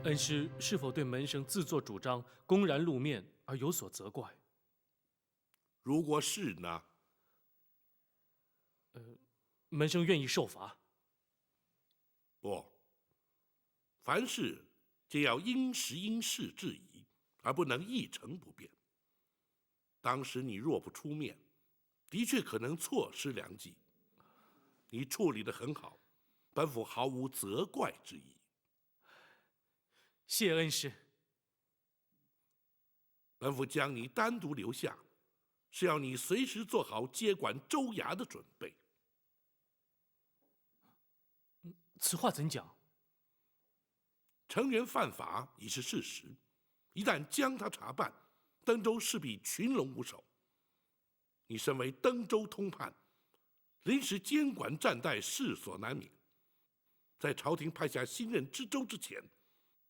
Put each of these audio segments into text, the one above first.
恩师是否对门生自作主张、公然露面而有所责怪？如果是呢？门生愿意受罚。不，凡事皆要因时因势制宜，而不能一成不变。当时你若不出面，的确可能错失良机。你处理得很好，本府毫无责怪之意。谢恩师。本府将你单独留下，是要你随时做好接管州衙的准备。此话怎讲？程元犯法已是事实，一旦将他查办，登州势必群龙无首。你身为登州通判，临时监管战代势所难免。在朝廷派下新任知州之前，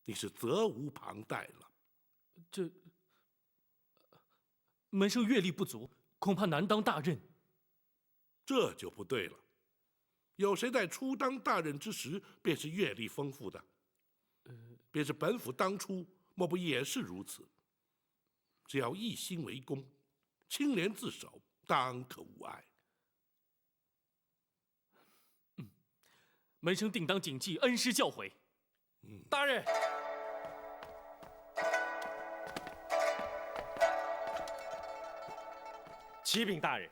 你是责无旁贷了。门生阅历不足，恐怕难当大任。这就不对了。有谁在初当大任之时便是阅历丰富的？便是本府当初，莫不也是如此？只要一心为公，清廉自守，当可无碍。门生定当谨记恩师教诲。大人，启禀大人。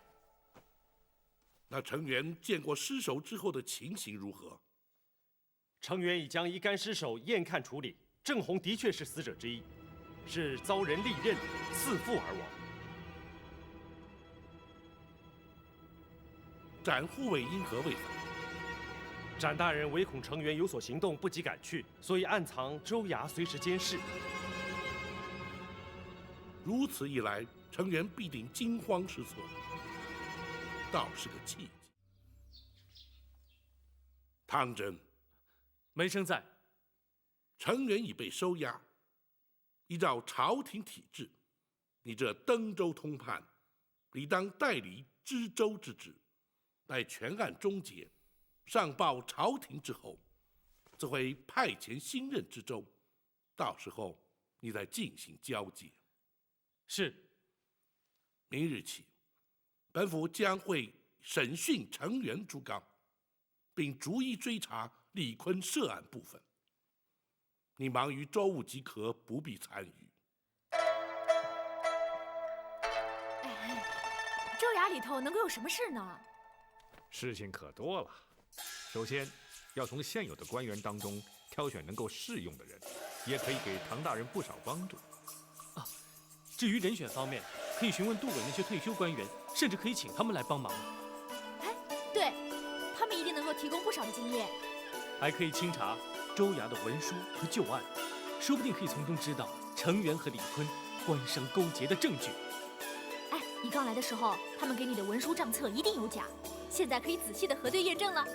那程元见过尸首之后的情形如何？程元已将一干尸首验看处理，郑红的确是死者之一，是遭人利刃刺腹而亡。展护卫因何未返？展大人唯恐程元有所行动，不及赶去，所以暗藏州衙，随时监视。如此一来，程元必定惊慌失措，倒是个契机。汤真，门生在。程元已被收押，依照朝廷体制，你这登州通判，理当代理知州之职，待全案终结，上报朝廷之后，则会派遣新任知州，到时候你再进行交接。是。明日起，本府将会审讯程元、朱刚，并逐一追查李坤涉案部分。你忙于州务即可，不必参与。州衙里头能够有什么事呢？事情可多了。首先，要从现有的官员当中挑选能够适用的人，也可以给唐大人不少帮助。至于人选方面，可以询问杜委那些退休官员，甚至可以请他们来帮忙。哎，对，他们一定能够提供不少的经验。还可以清查州衙的文书和旧案，说不定可以从中知道程元和李坤官商勾结的证据。哎，你刚来的时候，他们给你的文书账册一定有假，现在可以仔细的核对验证了。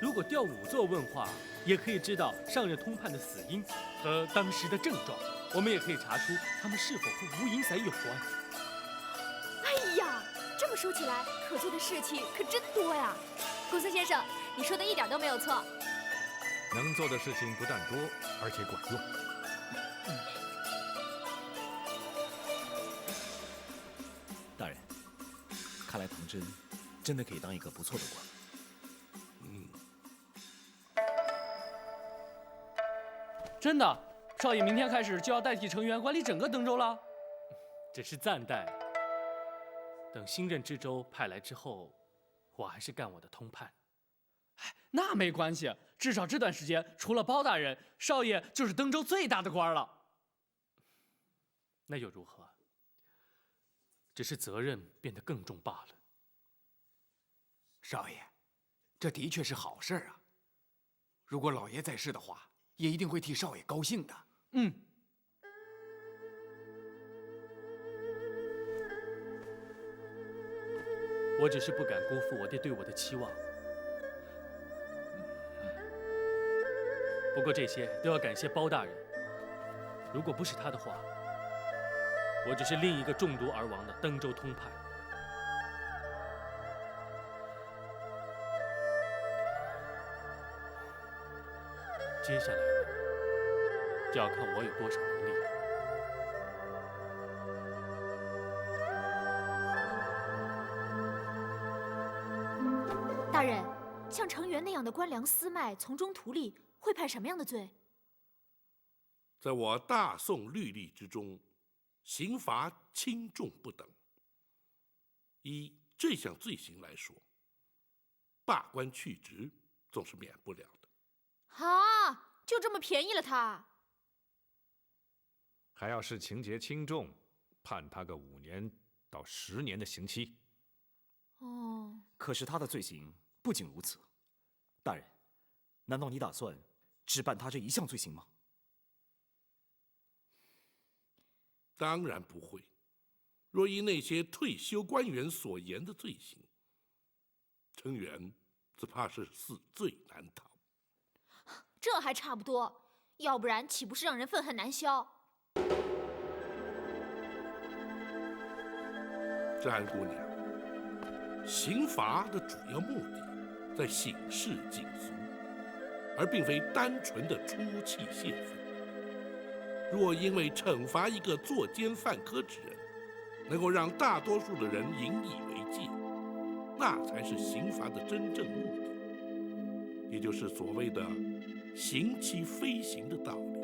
如果调仵作问话，也可以知道上任通判的死因和当时的症状。我们也可以查出他们是否和吴银仔有关。哎呀，这么说起来，可做的事情可真多呀！公孙先生，你说的一点都没有错。能做的事情不但多，而且管用。大人，看来唐真真的可以当一个不错的官。真的，少爷明天开始就要代替程元管理整个登州了。只是暂代，等新任知州派来之后，我还是干我的通判。那没关系，至少这段时间，除了包大人，少爷就是登州最大的官了。那又如何？只是责任变得更重罢了。少爷，这的确是好事啊。如果老爷在世的话，也一定会替少爷高兴的。我只是不敢辜负我爹对我的期望。不过这些都要感谢包大人，如果不是他的话，我只是另一个中毒而亡的登州通判。接下来呢，就要看我有多少能力。大人，像程元那样的官僚私卖、从中图利，会判什么样的罪？在我大宋律例之中，刑罚轻重不等。依这项罪行来说，罢官去职总是免不了的。啊，就这么便宜了他？还要视情节轻重，判他个5年到10年的刑期。哦，可是他的罪行不仅如此，大人，难道你打算只办他这一项罪行吗？当然不会。若依那些退休官员所言的罪行，程元只怕是死罪难逃。这还差不多，要不然岂不是让人愤恨难消？詹姑娘，刑罚的主要目的在醒世警俗，而并非单纯的出气泄愤。若因为惩罚一个作奸犯科之人，能够让大多数的人引以为戒，那才是刑罚的真正目的，也就是所谓的刑期非刑的道理。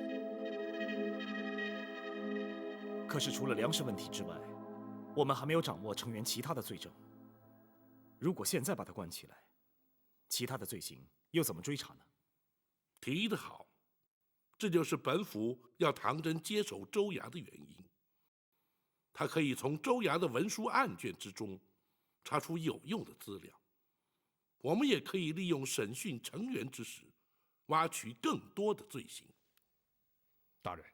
可是除了粮食问题之外，我们还没有掌握程元其他的罪证。如果现在把他关起来，其他的罪行又怎么追查呢？提得好，这就是本府要唐真接手州衙的原因。他可以从州衙的文书案卷之中查出有用的资料，我们也可以利用审讯程元之时，挖取更多的罪行。大人，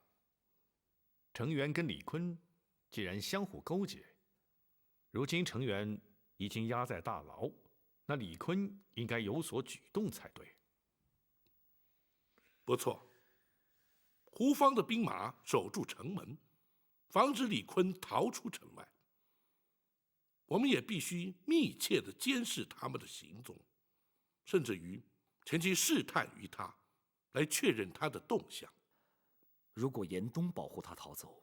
程元跟李坤既然相互勾结，如今程元已经押在大牢，那李坤应该有所举动才对。不错，胡方的兵马守住城门，防止李坤逃出城外。我们也必须密切地监视他们的行踪，甚至于前去试探于他，来确认他的动向。如果严冬保护他逃走，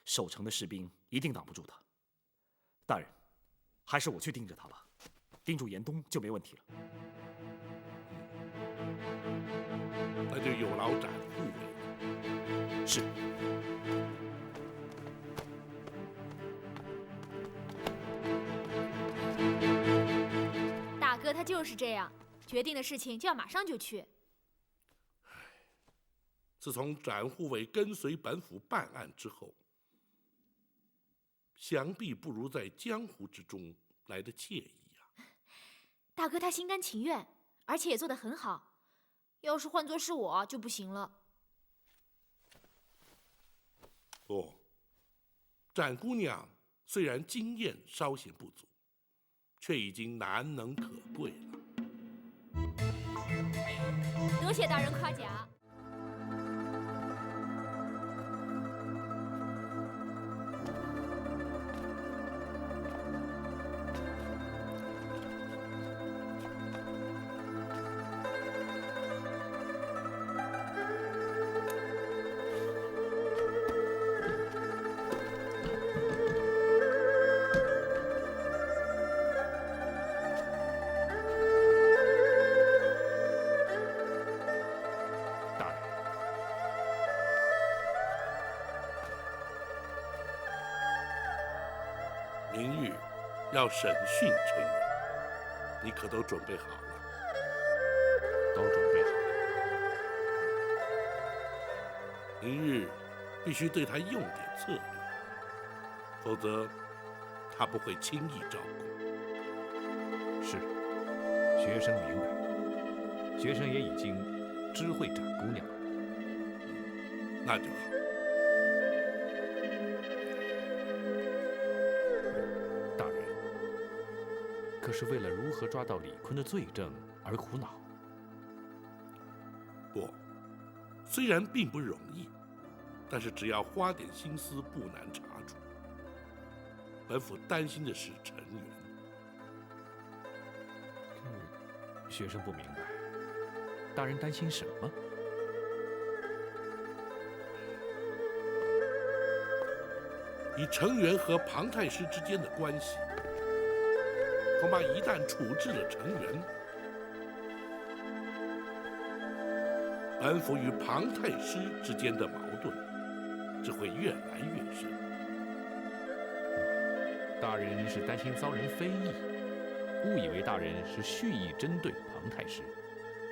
守城的士兵一定挡不住他。大人，还是我去盯着他吧，盯住严冬就没问题了。那就有劳展护卫。是。大哥他就是这样，决定的事情就要马上就去。自从展护卫跟随本府办案之后，想必不如在江湖之中来得惬意啊。大哥他心甘情愿，而且也做得很好。要是换作是我就不行了。哦，展姑娘虽然经验稍显不足，却已经难能可贵了。多谢大人夸奖。明日要审讯程元，你可都准备好了？都准备好了。明日必须对他用点策略，否则他不会轻易照顾。是，学生明白，学生也已经知会展姑娘了。那就好。大人，可是为了如何抓到李坤的罪证而苦恼。不，虽然并不容易，但是只要花点心思，不难查出。本府担心的是陈元。学生不明白，大人担心什么？以程元和庞太师之间的关系，恐怕一旦处置了程元，本府与庞太师之间的矛盾只会越来越深。大人是担心遭人非议，误以为大人是蓄意针对庞太师，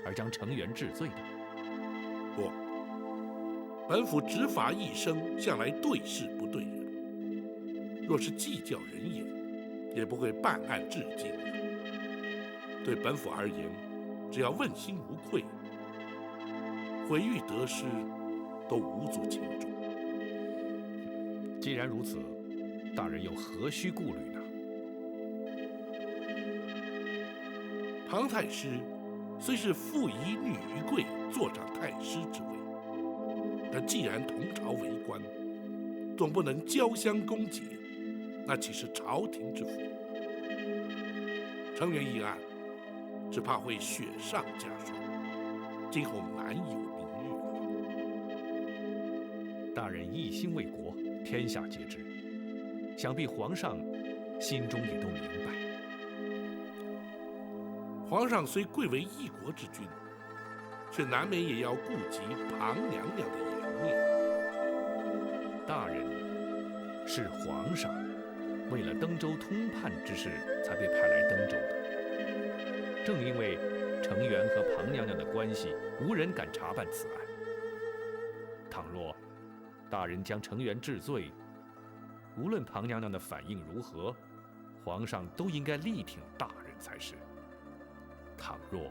而将程元治罪的。不，本府执法一生，向来对事不对人。若是计较人言，也不会办案至今。对本府而言，只要问心无愧，毁誉得失都无足轻重。既然如此，大人又何须顾虑呢？庞太师虽是父以女于贵，坐上太师之位，但既然同朝为官，总不能交相攻讦，那岂是朝廷之福？程元一案，只怕会雪上加霜，今后难有明日了。大人一心为国，天下皆知，想必皇上心中也都明白。皇上虽贵为一国之君，却难免也要顾及庞娘娘的颜面。大人是皇上，为了登州通判之事才被派来登州的。正因为程元和庞娘娘的关系，无人敢查办此案。倘若大人将程元治罪，无论庞娘娘的反应如何，皇上都应该力挺大人才是。倘若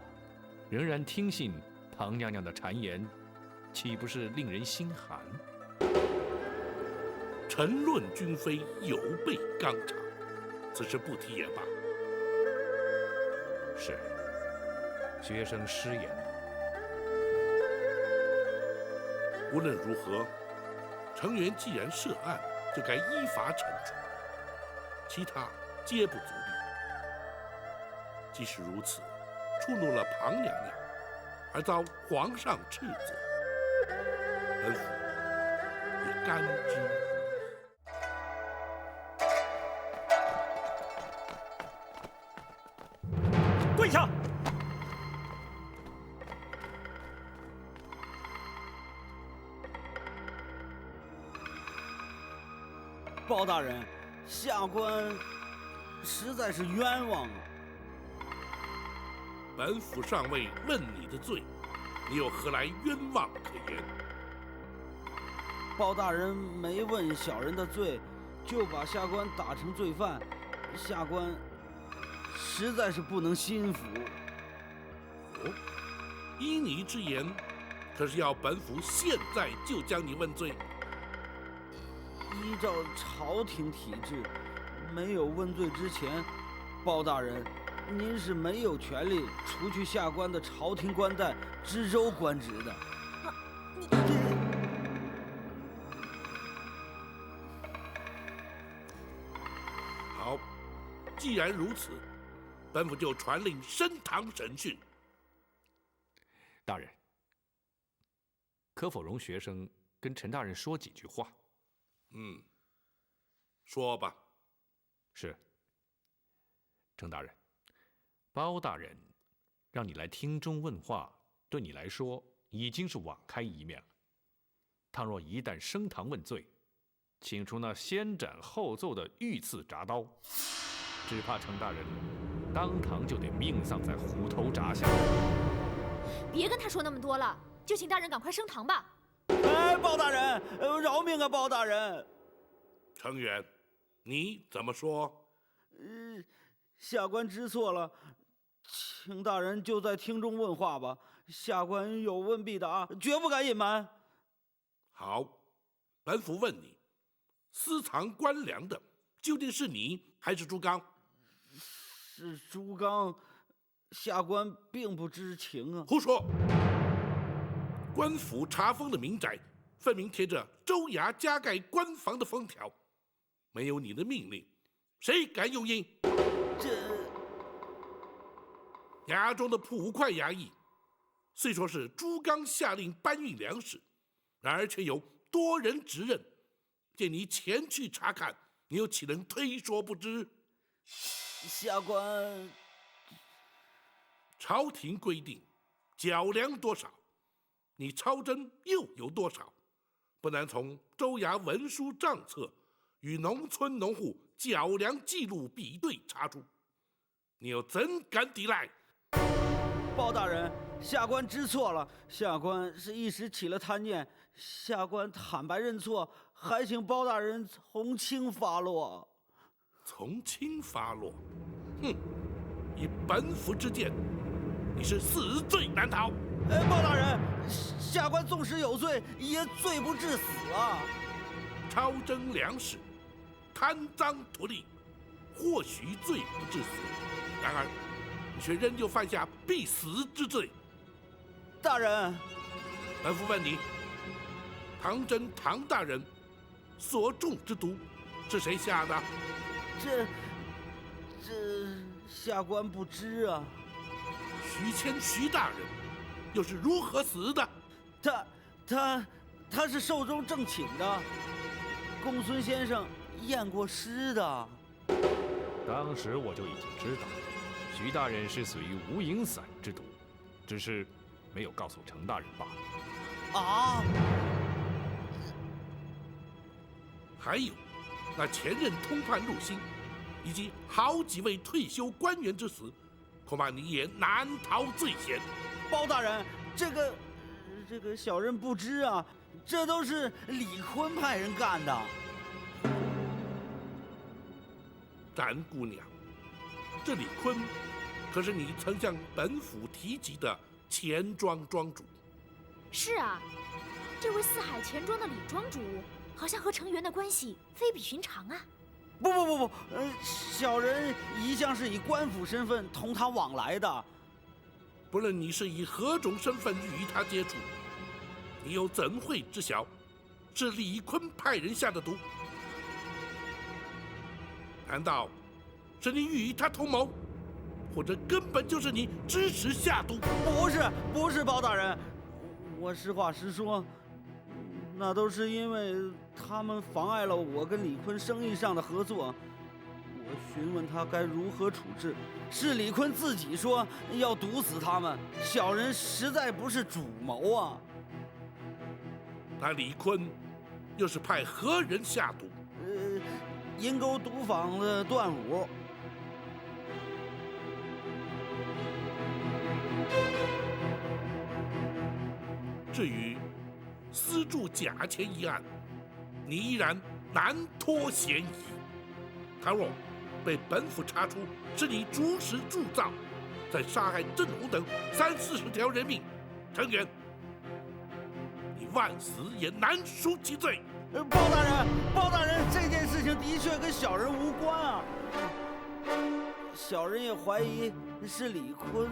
仍然听信庞娘娘的谗言，岂不是令人心寒？臣论君非，有悖纲常，此事不提也罢。是，学生失言了。无论如何，程元既然涉案，就该依法惩处，其他皆不足虑。即使如此，触怒了庞娘娘，而遭皇上斥责，本府也甘之。跪下！包大人，下官实在是冤枉啊！本府尚未问你的罪，你又何来冤枉可言？包大人没问小人的罪，就把下官打成罪犯，下官实在是不能心服。哦，依你之言，可是要本府现在就将你问罪？依照朝廷体制，没有问罪之前，包大人，您是没有权利除去下官的朝廷官带、知州官职的。好，既然如此，本府就传令升堂审讯。大人，可否容学生跟陈大人说几句话？说吧。是。程大人，包大人让你来厅中问话，对你来说已经是网开一面了。倘若一旦升堂问罪，请出那先斩后奏的御赐铡刀，只怕程大人当堂就得命丧在虎头铡下。别跟他说那么多了，就请大人赶快升堂吧。哎，包大人，饶命啊，包大人！程元，你怎么说？下官知错了，请大人就在厅中问话吧。下官有问必答，绝不敢隐瞒。好，本府问你，私藏官粮的究竟是你还是朱刚？是朱刚，下官并不知情啊。胡说！官府查封的民宅，分明贴着州衙加盖官房的封条，没有你的命令，谁敢用印？衙中的捕快衙役，虽说是朱刚下令搬运粮食，然而却有多人指认，见你前去查看，你又岂能推说不知？下官，朝廷规定，缴粮多少，你抄征又有多少，不难从州衙文书账册与农村农户缴粮记录比对查出。你又怎敢抵赖？包大人，下官知错了，下官是一时起了贪念，下官坦白认错，还请包大人从轻发落。从轻发落？哼！以本府之见，你是死罪难逃。包大人，下官纵使有罪，也罪不至死啊！超征粮食，贪赃图利，或许罪不至死，然而你却仍旧犯下必死之罪。大人，本府问你，唐真唐大人所中之毒是谁下的？这下官不知啊。徐谦徐大人又是如何死的？他是寿终正寝的，公孙先生验过尸的。当时我就已经知道，徐大人是死于无影散之毒，只是没有告诉程大人罢了。啊！还有，那前任通判陆星，以及好几位退休官员之死，恐怕你也难逃罪嫌。包大人，这个小人不知啊，这都是李坤派人干的。展姑娘，这李坤可是你曾向本府提及的钱庄庄主。是啊，这位四海钱庄的李庄主，好像和程元的关系非比寻常啊。不，小人一向是以官府身份同他往来的。不论你是以何种身份与他接触，你又怎会知晓是李坤派人下的毒？难道是你与他同谋，或者根本就是你支持下毒？不是，包大人，我实话实说，那都是因为他们妨碍了我跟李坤生意上的合作。我询问他该如何处置，是李坤自己说要毒死他们，小人实在不是主谋啊。那李坤又是派何人下毒？银沟毒坊的段武。至于私铸假钱一案，你依然难脱嫌疑。倘若被本府查出是你主使铸造，再杀害郑红等30-40条人命，程元，你万死也难赎其罪。包大人，这件事情的确跟小人无关啊。小人也怀疑是李坤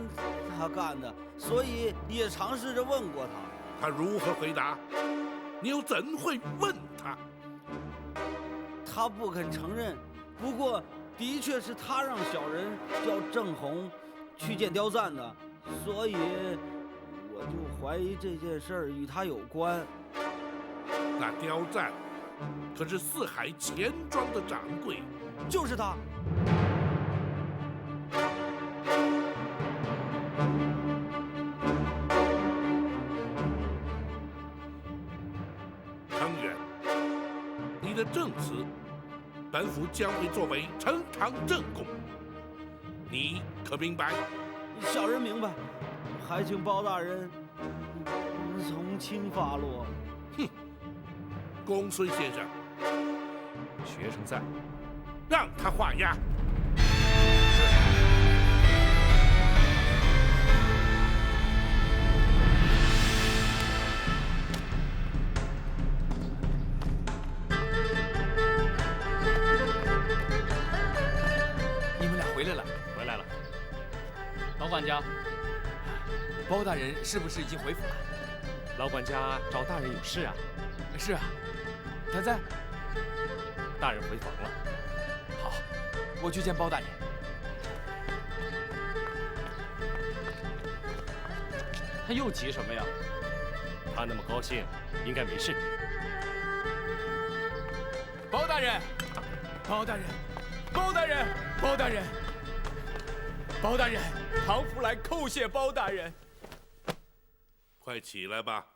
他干的，所以也尝试着问过他。他如何回答？你又怎会问他？他不肯承认，不过的确是他让小人叫郑红去见刁赞的，所以我就怀疑这件事儿与他有关。那刁赞可是四海钱庄的掌柜，就是他。程远，你的证词，本府将会作为呈堂证供，你可明白？小人明白，还请包大人从轻发落。哼，公孙先生，学生在，让他画押。你们俩回来了。回来了。老管家，包大人是不是已经回府了？老管家找大人有事啊？是啊，他在。大人回房了。好，我去见包大人。他又急什么呀？他那么高兴，应该没事。包大人，包大人，包大人，包大人，包大人，唐福来叩谢包大人。快起来吧！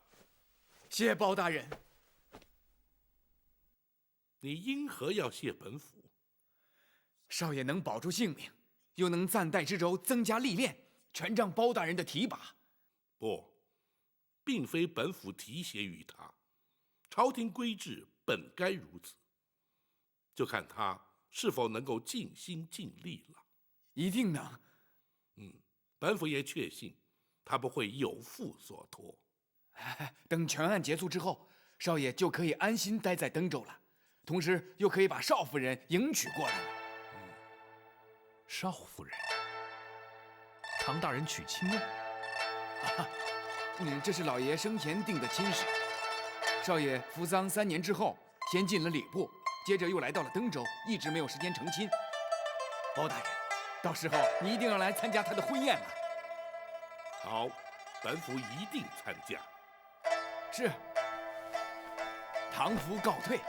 谢包大人。你因何要谢本府？少爷能保住性命，又能暂代知州，增加历练，全仗包大人的提拔。不，并非本府提携于他，朝廷规制本该如此，就看他是否能够尽心尽力了。一定能。本府也确信，他不会有负所托。等全案结束之后，少爷就可以安心待在登州了，同时又可以把少夫人迎娶过来了。少夫人，唐大人娶亲了？这是老爷生前定的亲事。少爷服丧3年之后，先进了礼部，接着又来到了登州，一直没有时间成亲。包大人，到时候你一定要来参加他的婚宴了。好，本府一定参加。是。唐服告退。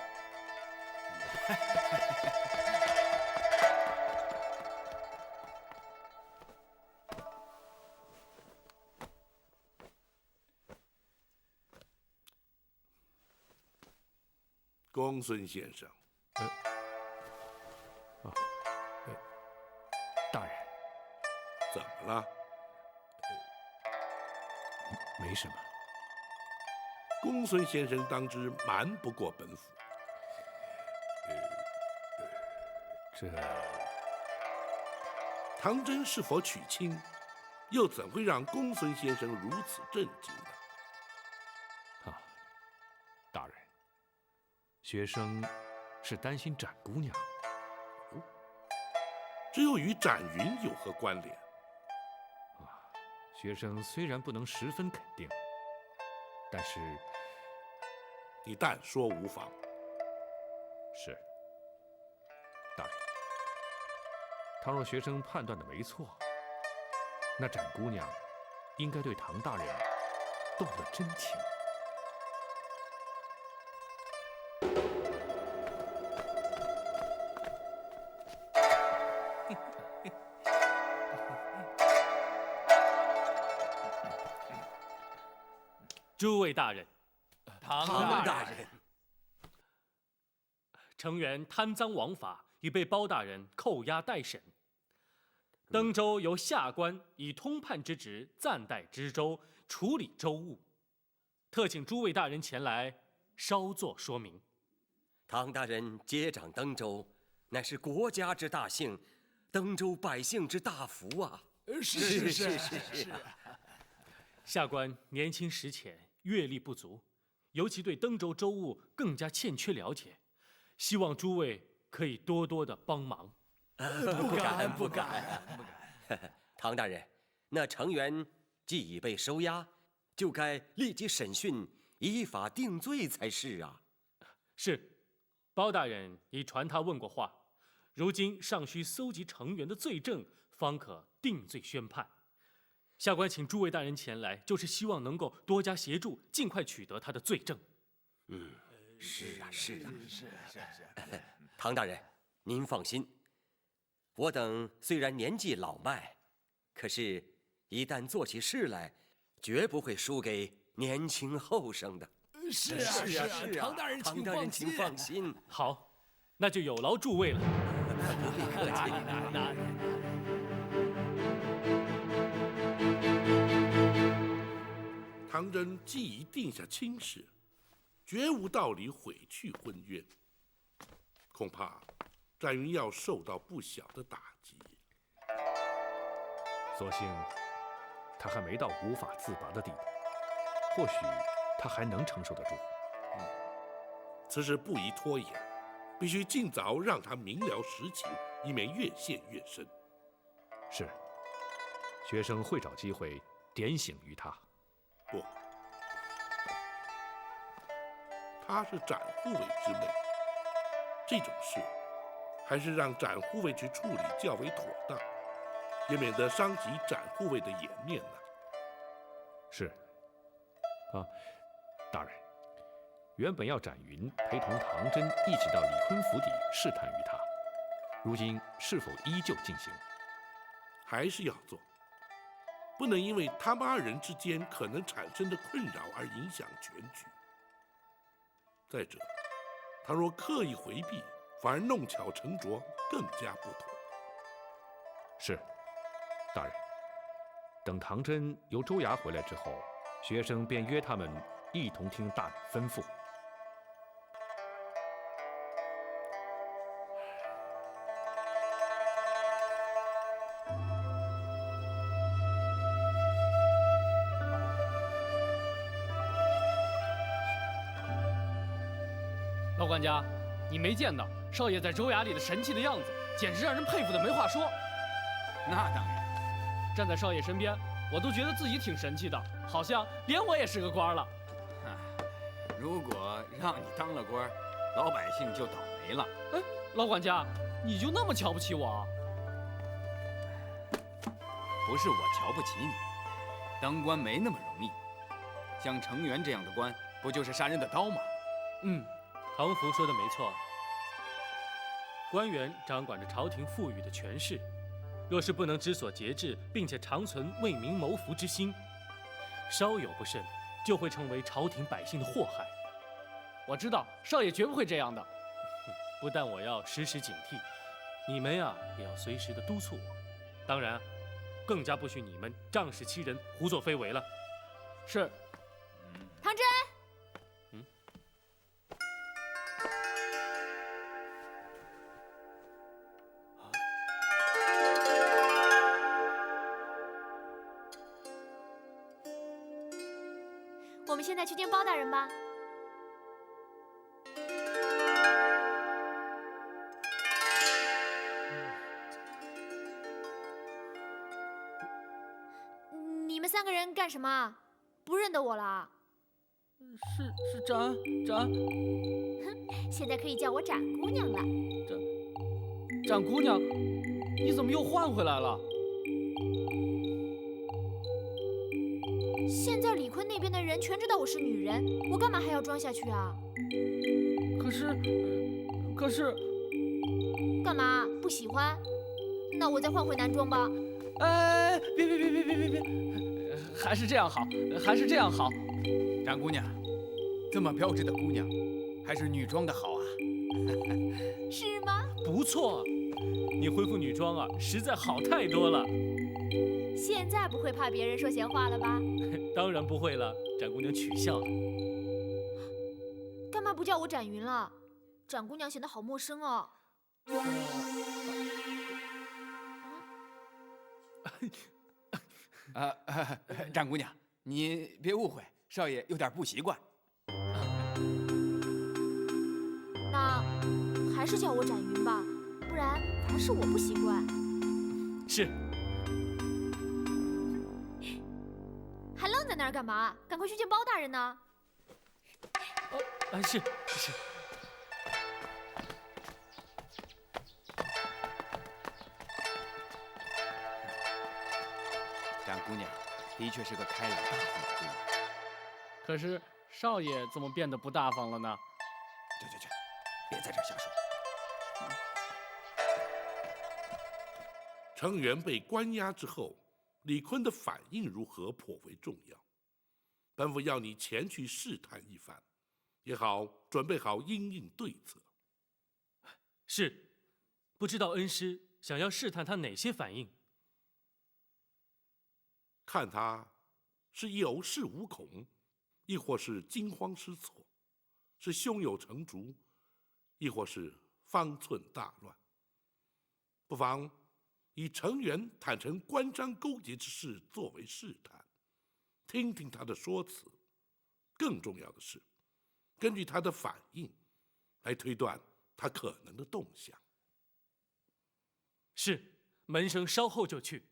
公孙先生，大人，怎么了？没什么。公孙先生当知瞒不过本府。唐真是否娶亲，又怎会让公孙先生如此震惊呢？大人，学生是担心展姑娘。这又与展云有何关联？学生虽然不能十分肯定，但是你但说无妨。是，大人。倘若学生判断的没错，那展姑娘应该对唐大人动了真情。诸位大人，唐大人，成员贪赃枉法，已被包大人扣押待审。登州由下官以通判之职暂代知州，处理州务，特请诸位大人前来稍作说明。唐大人接掌登州，乃是国家之大幸，登州百姓之大福啊！是。下官年轻识浅，阅历不足，尤其对登州州务更加欠缺了解，希望诸位可以多多的帮忙。不敢。唐大人，那成员既已被收押，就该立即审讯，依法定罪才是啊。是，包大人已传他问过话，如今尚需搜集成员的罪证，方可定罪宣判。下官请诸位大人前来，就是希望能够多加协助，尽快取得他的罪证。是。唐大人，您放心，我等虽然年纪老迈，可是，一旦做起事来，绝不会输给年轻后生的。是啊，唐大人，唐大人请放心。好，那就有劳诸位了。不必客气。唐真既已定下亲事，绝无道理毁去婚约，恐怕展云要受到不小的打击。所幸他还没到无法自拔的地步，或许他还能承受得住。此事不宜拖延，必须尽早让他明了实情，以免越陷越深。是，学生会找机会点醒于他。不，她是展护卫之妹，这种事还是让展护卫去处理较为妥当，也免得伤及展护卫的颜面呢。是。大人，原本要展云陪同唐真一起到李坤府邸试探于他，如今是否依旧进行？还是要做，不能因为他们二人之间可能产生的困扰而影响全局。再者，倘若刻意回避，反而弄巧成拙，更加不妥。是，大人。等唐真由州衙回来之后，学生便约他们一同听大人吩咐。老管家，你没见到少爷在州衙里的神气的样子，简直让人佩服的没话说。那当然，站在少爷身边，我都觉得自己挺神气的，好像连我也是个官了。如果让你当了官，老百姓就倒霉了。哎，老管家，你就那么瞧不起我？不是我瞧不起你，当官没那么容易。像程元这样的官，不就是杀人的刀吗？唐福说的没错，官员掌管着朝廷赋予的权势，若是不能知所节制，并且常存为民谋福之心，稍有不慎，就会成为朝廷百姓的祸害。我知道少爷绝不会这样的。不但我要时时警惕，你们呀也要随时的督促我。当然，更加不许你们仗势欺人、胡作非为了。是。唐真。我们现在去见包大人吧。你们三个人干什么？不认得我了？是展。哼，现在可以叫我展姑娘了。展姑娘，你怎么又换回来了？现在李坤那边的人全知道我是女人，我干嘛还要装下去啊？可是，干嘛？不喜欢？那我再换回男装吧。哎，别，还是这样好，还是这样好。展姑娘，这么标致的姑娘，还是女装的好啊。是吗？不错，你恢复女装啊，实在好太多了。现在不会怕别人说闲话了吧？当然不会了，展姑娘取笑了。干嘛不叫我展云了？展姑娘显得好陌生哦。展姑娘，你别误会，少爷有点不习惯。那还是叫我展云吧，不然反而是我不习惯。是。还愣在那儿干嘛？赶快去见包大人呢！是。展姑娘的确是个开朗大方的姑娘。可是少爷怎么变得不大方了呢？去，别在这儿瞎说。程元被关押之后，李坤的反应如何颇为重要。本府要你前去试探一番，也好准备好因应对策。是，不知道恩师想要试探他哪些反应？看他是有恃无恐，亦或是惊慌失措，是胸有成竹，亦或是方寸大乱。不妨以程元坦诚关张勾结之事作为试探，听听他的说辞。更重要的是，根据他的反应来推断他可能的动向。是，门生稍后就去。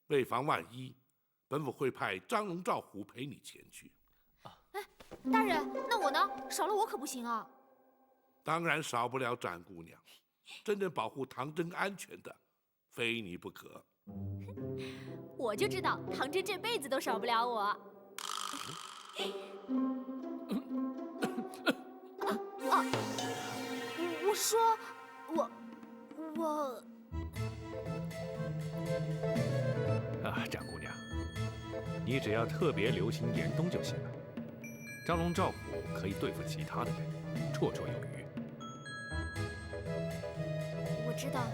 为防万一，本府会派张龙、赵虎陪你前去。大人，那我呢？少了我可不行啊！当然少不了展姑娘，真正保护唐真安全的，非你不可。我就知道唐真这辈子都少不了我。说，我啊，展姑娘，你只要特别留心严冬就行了。张龙赵虎可以对付其他的人，绰绰有余。我知道。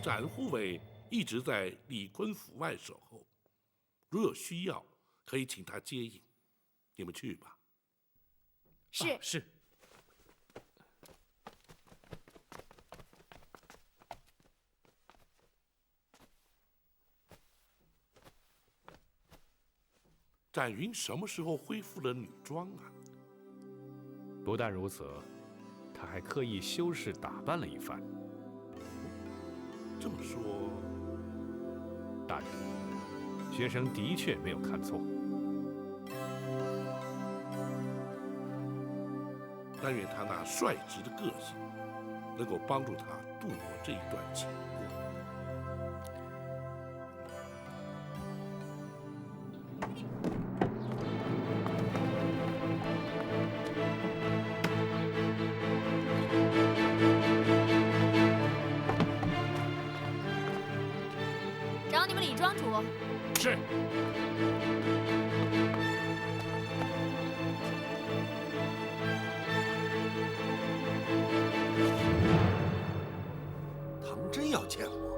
展护卫一直在李坤府外守候，如有需要，可以请他接应。你们去吧。是。是。展云什么时候恢复了女装啊？不但如此，他还刻意修饰打扮了一番。这么说，大人，学生的确没有看错。但愿他那率直的个性，能够帮助他度过这一段情过。找你们李庄主。是。唐真要见我，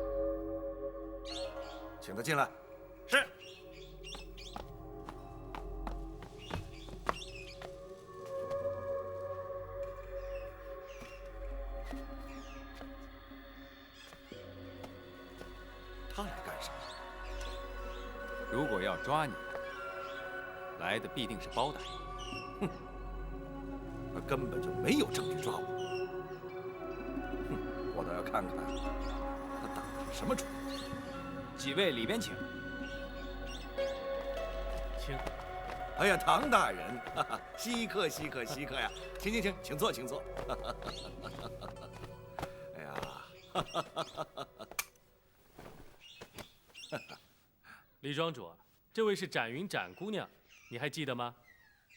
请他进来。是。他来干什么？如果要抓你，来的必定是包大人。哼，他根本就没有证据抓我。哼，我倒要看看他打的是什么主意。几位里边请。请。哎呀，唐大人，哈哈，稀客稀客稀客呀！请请请，请坐请坐。哎呀，哈哈哈哈哈。李庄主，这位是展云展姑娘，你还记得吗？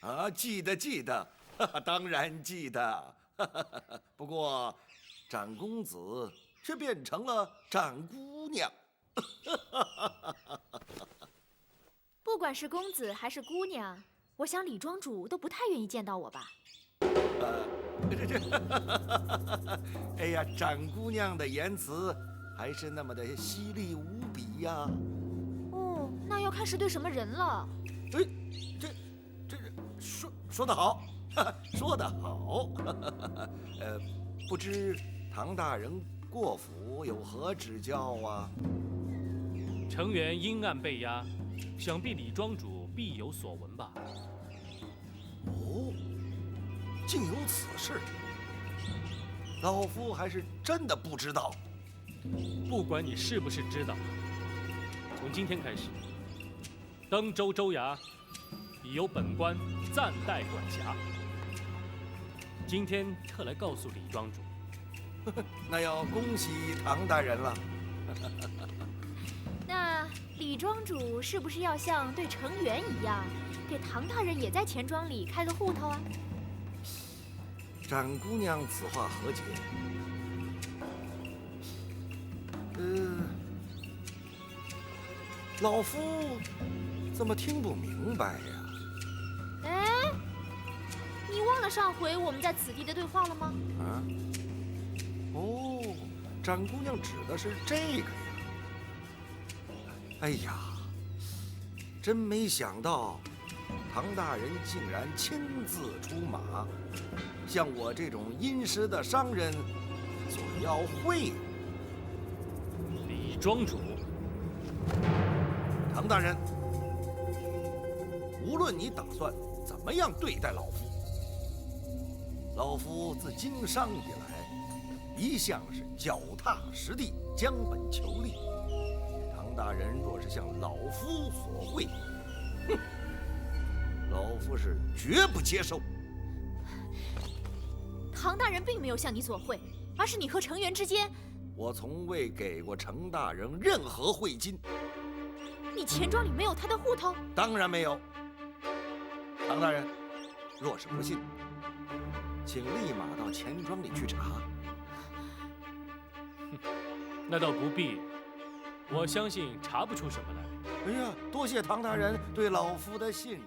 啊，记得记得，当然记得。不过，展公子却变成了展姑娘。不管是公子还是姑娘，我想李庄主都不太愿意见到我吧。哎呀，展姑娘的言辞还是那么的犀利无比呀。哦，那要看是对什么人了。哎，这说得好，说得好。不知唐大人过府有何指教啊？成员阴暗被压，想必李庄主必有所闻吧？哦，竟有此事，老夫还是真的不知道。不管你是不是知道，从今天开始，登州州衙已由本官暂代管辖。今天特来告诉李庄主，那要恭喜唐大人了。那李庄主是不是要像对程元一样，给唐大人也在钱庄里开个户头啊？展姑娘此话何解？老夫怎么听不明白呀？哎，你忘了上回我们在此地的对话了吗？啊？哦，展姑娘指的是这个呀。哎呀，真没想到，唐大人竟然亲自出马，向我这种殷实的商人索要贿赂。李庄主，唐大人，无论你打算怎么样对待老夫，老夫自经商以来，一向是脚踏实地，将本求利。唐大人若是向老夫索贿，哼，老夫是绝不接受。唐大人并没有向你索贿，而是你和程元之间，我从未给过程大人任何贿金。你钱庄里没有他的户头？当然没有。唐大人，若是不信，请立马到钱庄里去查。那倒不必，我相信查不出什么来。哎呀，多谢唐大人对老夫的信任。